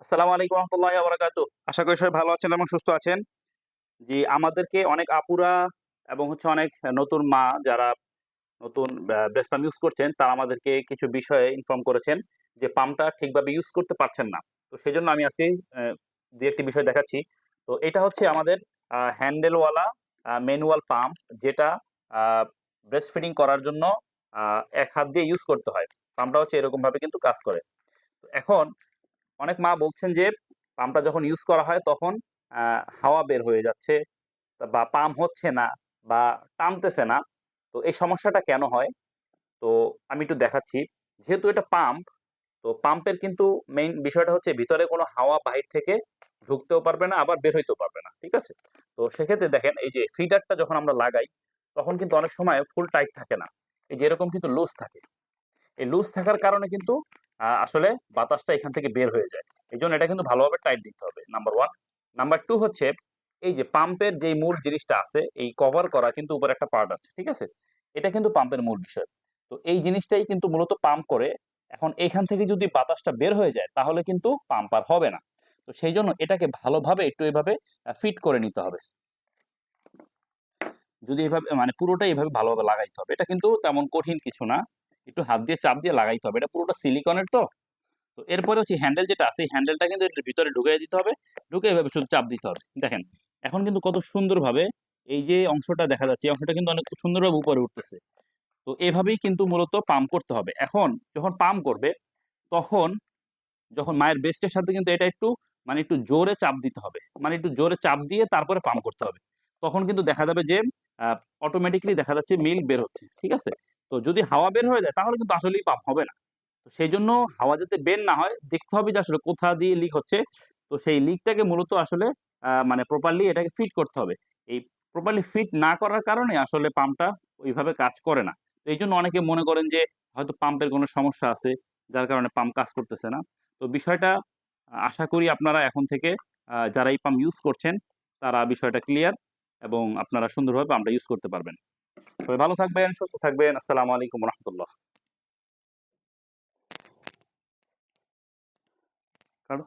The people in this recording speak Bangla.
আসসালামু আলাইকুম রহমতুল্লাহি ওয়া বারাকাতুহু। আশা করি সবাই ভালো আছেন এবং সুস্থ আছেন। জি, আমাদেরকে অনেক আপুরা এবং অনেক নতুন মা যারা নতুন ব্রেস্ট পাম্প ইউজ করছেন, তারা আমাদেরকে কিছু বিষয়ে ইনফর্ম করেছেন যে পাম্পটা ঠিকভাবে ইউজ করতে পারছেন না। তো সেজন্য আমি আজকে ২-১ টি বিষয় দেখাচ্ছি। তো এটা হচ্ছে আমাদের হ্যান্ডেলওয়ালা ম্যানুয়াল পাম্প, যেটা আ ব্রেস্ট ফিডিং করার জন্য আ ১ হাত দিয়ে ইউজ করতে হয়। পাম্পটা হচ্ছে এরকমভাবে কিন্তু কাজ করে। তো এখন অনেক মা বলছেন যে পাম্পটা যখন ইউজ করা হয় তখন আ হাওয়া বের হয়ে যাচ্ছে বা পাম্প হচ্ছে না বা টানতেছে না। তো এই সমস্যাটা কেন হয়? তো আমি একটু দেখাচ্ছি। যেহেতু এটা পাম্প, তো পাম্পের কিন্তু মেইন বিষয়টা হচ্ছে ভিতরে কোনো হাওয়া বাহির থেকে ঢুকতেও পারবে না, আবার বের হইতেও পারবে না। ঠিক আছে? তো সেক্ষেত্রে দেখেন, এই যে ফিডারটা যখন আমরা লাগাই, তখন কিন্তু অনেক সময় ফুল টাইট থাকে না। এই যে এরকম কিন্তু লুজ থাকে। এই লুজ থাকার কারণে কিন্তু আসলে বাতাসটা এখান থেকে বের হয়ে যায়। এজন্য এটা কিন্তু ভালোভাবে টাইট দিতে হবে, নাম্বার 1। নাম্বার 2 হচ্ছে এই যে পাম্পের যেই মূল জিনিসটা আছে, এই কভার করা কিন্তু উপরে একটা পার্ট আছে। ঠিক আছে? এটা কিন্তু পাম্পের মূল বিষয়। তো এই জিনিসটাই কিন্তু মূলত পাম্প করে। এখন এখান থেকে যদি বাতাসটা বের হয়ে যায়, তাহলে কিন্তু পাম্প আর হবে না। তো সেইজন্য এটাকে ভালোভাবে একটু এভাবে ফিট করে নিতে হবে। যদি এভাবে মানে পুরোটাই এভাবে ভালোভাবে লাগাইতে হবে। এটা কিন্তু তেমন কঠিন কিছু না। একটু হাত দিয়ে চাপ দিয়ে লাগাইতে হবে। এটা পুরোটা সিলিকনের তো। তো এরপরে হচ্ছে হ্যান্ডেল যেটা আছে, এই হ্যান্ডেলটা কিন্তু এটার ভিতরে ঢুকাইয়া দিতে হবে। ঢুকে এভাবে শুধু চাপ দিতে হবে। দেখেন, এখন কিন্তু কত সুন্দরভাবে এই যে অংশটা দেখা যাচ্ছে, এই অংশটা কিন্তু অনেক সুন্দরভাবে উপরে উঠতেছে। তো এভাবেই কিন্তু মূলত পাম্প করতে হবে। এখন যখন পাম্প করবে, তখন যখন মায়ের ব্রেস্টের সাথে কিন্তু এটা একটু মানে একটু জোরে চাপ দিতে হবে। মানে একটু জোরে চাপ দিয়ে তারপরে পাম্প করতে হবে। তখন কিন্তু দেখা যাবে যে আ অটোমেটিক্যালি দেখা যাচ্ছে মিল্ক বের হচ্ছে। ঠিক আছে? তো যদি হাওয়া বের হয়ে যায়, তাহলে কিন্তু আসলেই পাম্প হবে না। তো সেইজন্য হাওয়া যাতে বের না হয়, দেখতে হবে যে আসলে কোথা দিয়ে লিক হচ্ছে। তো সেই লিকটাকে মূলত আসলে মানে প্রপারলি এটাকে ফিট করতে হবে। এই প্রপারলি ফিট না করার কারণে আসলে পাম্পটা ওইভাবে কাজ করে না। তো এইজন্য অনেকে মনে করেন যে হয়তো পাম্পের কোনো সমস্যা আছে, যার কারণে পাম্প কাজ করতেছে না। তো বিষয়টা আশা করি আপনারা এখন থেকে যারা এই পাম্প ইউজ করছেন, তারা বিষয়টা ক্লিয়ার এবং আপনারা সুন্দরভাবে পাম্পটা ইউজ করতে পারবেন। সবাই ভালো থাকবেন, সুস্থ থাকবেন। আসসালামু আলাইকুম ওয়া রাহমাতুল্লাহ। কারো